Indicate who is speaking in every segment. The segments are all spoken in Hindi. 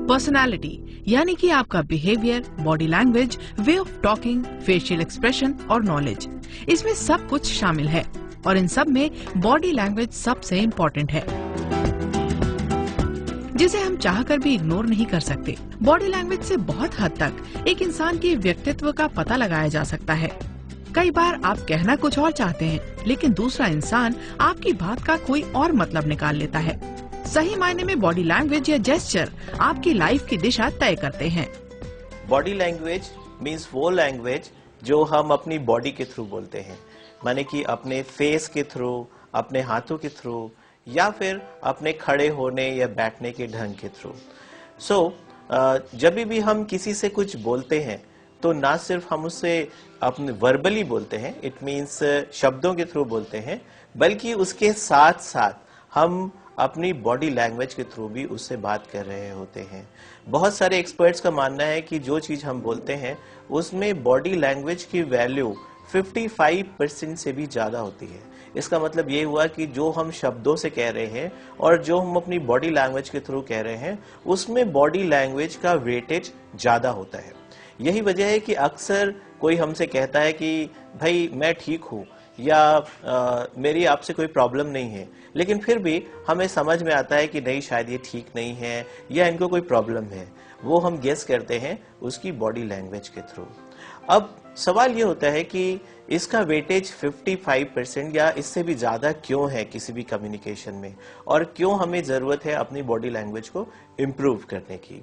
Speaker 1: पर्सनालिटी यानी कि आपका behaviour, body language, way of talking, facial expression और नॉलेज, इसमें सब कुछ शामिल है और इन सब में बॉडी लैंग्वेज सबसे इम्पोर्टेंट है, जिसे हम चाहकर भी इग्नोर नहीं कर सकते। बॉडी लैंग्वेज से बहुत हद तक एक इंसान के व्यक्तित्व का पता लगाया जा सकता है। कई बार आप कहना कुछ और चाहते हैं, लेकिन दूसरा इंसान आपकी बात का कोई और मतलब निकाल लेता है। सही मायने में बॉडी लैंग्वेज या जेस्चर आपकी लाइफ की दिशा तय करते हैं।
Speaker 2: बॉडी लैंग्वेज मीन्स वो लैंग्वेज जो हम अपनी बॉडी के थ्रू बोलते हैं, माने कि अपने फेस के थ्रू, अपने हाथों के थ्रू, या फिर अपने खड़े होने या बैठने के ढंग के थ्रू। जब भी हम किसी से कुछ बोलते हैं तो ना सिर्फ हम उससे अपने वर्बली बोलते हैं, इट मीन्स शब्दों के थ्रू बोलते हैं, बल्कि उसके साथ साथ हम अपनी बॉडी लैंग्वेज के थ्रू भी उससे बात कर रहे होते हैं। बहुत सारे एक्सपर्ट्स का मानना है कि जो चीज हम बोलते हैं उसमें बॉडी लैंग्वेज की वैल्यू 55% से भी ज्यादा होती है। इसका मतलब ये हुआ कि जो हम शब्दों से कह रहे हैं और जो हम अपनी बॉडी लैंग्वेज के थ्रू कह रहे हैं, उसमें बॉडी लैंग्वेज का वेटेज ज्यादा होता है। यही वजह है कि अक्सर कोई हमसे कहता है कि भाई मैं ठीक हूं या मेरी आपसे कोई प्रॉब्लम नहीं है, लेकिन फिर भी हमें समझ में आता है कि नहीं, शायद ये ठीक नहीं है या इनको कोई प्रॉब्लम है। वो हम गेस करते हैं उसकी बॉडी लैंग्वेज के थ्रू। अब सवाल ये होता है कि इसका वेटेज 55% या इससे भी ज्यादा क्यों है किसी भी कम्युनिकेशन में, और क्यों हमें जरूरत है अपनी बॉडी लैंग्वेज को इम्प्रूव करने की।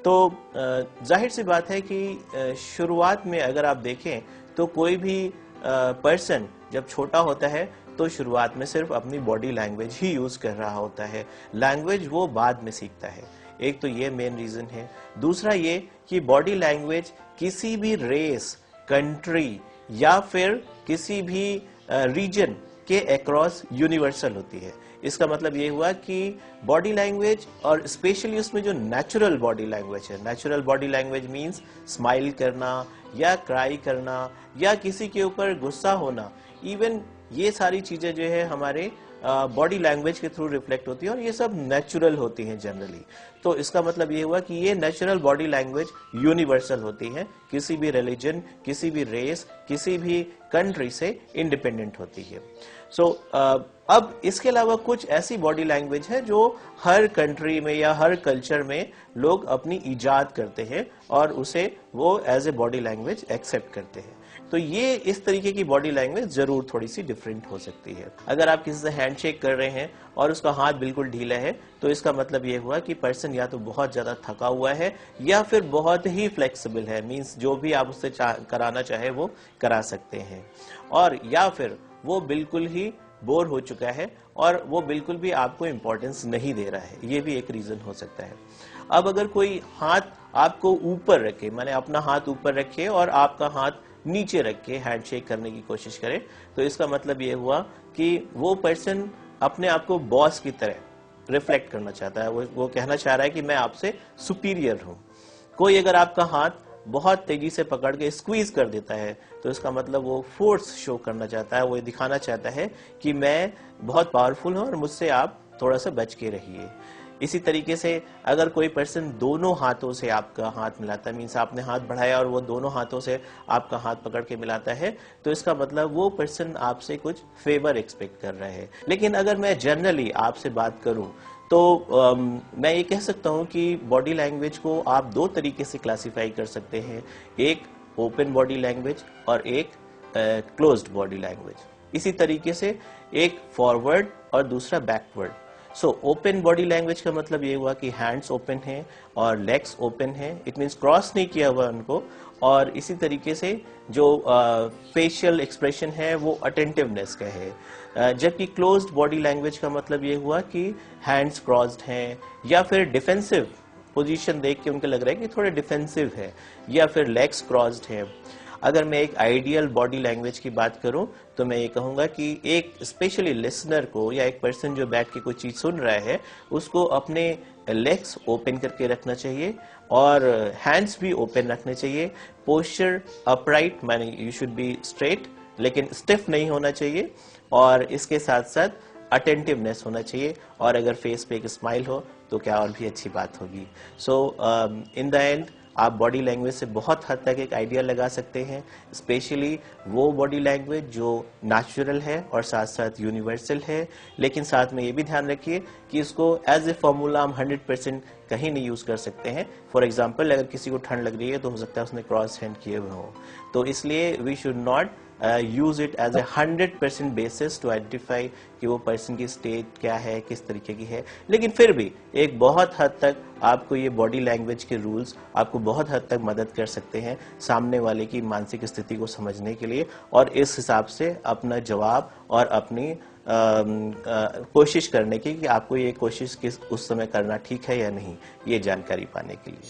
Speaker 2: तो जाहिर सी बात है कि शुरुआत में अगर आप देखें तो कोई भी पर्सन जब छोटा होता है तो शुरुआत में सिर्फ अपनी बॉडी लैंग्वेज ही यूज कर रहा होता है। लैंग्वेज वो बाद में सीखता है। एक तो ये मेन रीजन है। दूसरा ये कि बॉडी लैंग्वेज किसी भी रेस, कंट्री या फिर किसी भी रीजन के अक्रॉस यूनिवर्सल होती है। इसका मतलब ये हुआ कि बॉडी लैंग्वेज, और स्पेशली उसमें जो नेचुरल बॉडी लैंग्वेज है, natural body language means smile करना या क्राई करना या किसी के ऊपर गुस्सा होना, इवन ये सारी चीजें जो है हमारे बॉडी लैंग्वेज के थ्रू रिफ्लेक्ट होती है और ये सब नेचुरल होती हैं जनरली। तो इसका मतलब ये हुआ कि ये नेचुरल बॉडी लैंग्वेज यूनिवर्सल होती है, किसी भी रिलीजन, किसी भी रेस, किसी भी कंट्री से इंडिपेंडेंट होती है। अब इसके अलावा कुछ ऐसी बॉडी लैंग्वेज है जो हर कंट्री में या हर कल्चर में लोग अपनी इजाद करते हैं और उसे वो as a body language accept करते हैं। तो ये इस तरीके की बॉडी लैंग्वेज जरूर थोड़ी सी डिफरेंट हो सकती है। अगर आप किसी से हैंडशेक कर रहे हैं और उसका हाथ बिल्कुल ढीला है तो इसका मतलब ये हुआ कि पर्सन या तो बहुत ज्यादा थका हुआ है या फिर बहुत ही फ्लेक्सिबल है, मींस जो भी आप उससे कराना चाहे वो करा सकते हैं, और या फिर वो बिल्कुल ही बोर हो चुका है और वो बिल्कुल भी आपको इंपॉर्टेंस नहीं दे रहा है। ये भी एक रीजन हो सकता है। अब अगर कोई हाथ आपको ऊपर रखे, माने अपना हाथ ऊपर रखे और आपका हाथ नीचे रख के हैंडशेक करने की कोशिश करे, तो इसका मतलब ये हुआ कि वो पर्सन अपने आप को बॉस की तरह रिफ्लेक्ट करना चाहता है। वो कहना चाह रहा है कि मैं आपसे सुपीरियर हूं। कोई अगर आपका हाथ बहुत तेजी से पकड़ के स्क्वीज कर देता है तो इसका मतलब वो फोर्स शो करना चाहता है, वो दिखाना चाहता है कि मैं बहुत पावरफुल हूं और मुझसे आप थोड़ा सा बच के रहिए। इसी तरीके से अगर कोई पर्सन दोनों हाथों से आपका हाथ मिलाता है, मीन्स आपने हाथ बढ़ाया और वो दोनों हाथों से आपका हाथ पकड़ के मिलाता है, तो इसका मतलब वो पर्सन आपसे कुछ फेवर एक्सपेक्ट कर रहा है। लेकिन अगर मैं जनरली आपसे बात करूं तो मैं ये कह सकता हूं कि बॉडी लैंग्वेज को आप दो तरीके से क्लासिफाई कर सकते हैं, एक ओपन बॉडी लैंग्वेज और एक क्लोज्ड बॉडी लैंग्वेज। इसी तरीके से एक फॉरवर्ड और दूसरा बैकवर्ड। ओपन बॉडी लैंग्वेज का मतलब ये हुआ कि हैंड्स ओपन हैं और लेग्स ओपन हैं, इट मीन्स क्रॉस नहीं किया हुआ उनको, और इसी तरीके से जो फेशियल एक्सप्रेशन है वो अटेंटिवनेस का है। जबकि क्लोज्ड बॉडी लैंग्वेज का मतलब ये हुआ कि हैंड्स क्रॉस्ड हैं या फिर डिफेंसिव पोजीशन देख के उनको लग रहा है कि थोड़े डिफेंसिव है, या फिर लेग्स क्रॉस्ड हैं। अगर मैं एक आइडियल बॉडी लैंग्वेज की बात करूं तो मैं ये कहूंगा कि एक स्पेशली लिसनर को या एक पर्सन जो बैठ के कोई चीज सुन रहा है उसको अपने लेग्स ओपन करके रखना चाहिए और हैंड्स भी ओपन रखने चाहिए। पोस्चर अपराइट, माने यू शुड बी स्ट्रेट, लेकिन स्टिफ नहीं होना चाहिए। और इसके साथ साथ अटेंटिवनेस होना चाहिए, और अगर फेस पे एक स्माइल हो तो क्या और भी अच्छी बात होगी। सो इन द एंड आप बॉडी लैंग्वेज से बहुत हद तक एक आइडिया लगा सकते हैं, स्पेशली वो बॉडी लैंग्वेज जो नेचुरल है और साथ साथ यूनिवर्सल है। लेकिन साथ में ये भी ध्यान रखिए कि इसको एज ए फॉर्मूला हम 100% कहीं नहीं यूज कर सकते हैं। फॉर एग्जाम्पल, अगर किसी को ठंड लग रही है तो हो सकता है उसने क्रॉस हैंड किए हुए हो, तो इसलिए we should not use it as a 100% basis to identify कि वो पर्सन की स्टेट क्या है, किस तरीके की है। लेकिन फिर भी एक बहुत हद तक आपको ये बॉडी लैंग्वेज के रूल्स आपको बहुत हद तक मदद कर सकते हैं सामने वाले की मानसिक स्थिति को समझने के लिए, और इस हिसाब से अपना जवाब और अपनी कोशिश करने की कि आपको ये कोशिश किस उस समय करना ठीक है या नहीं, ये जानकारी पाने के लिए।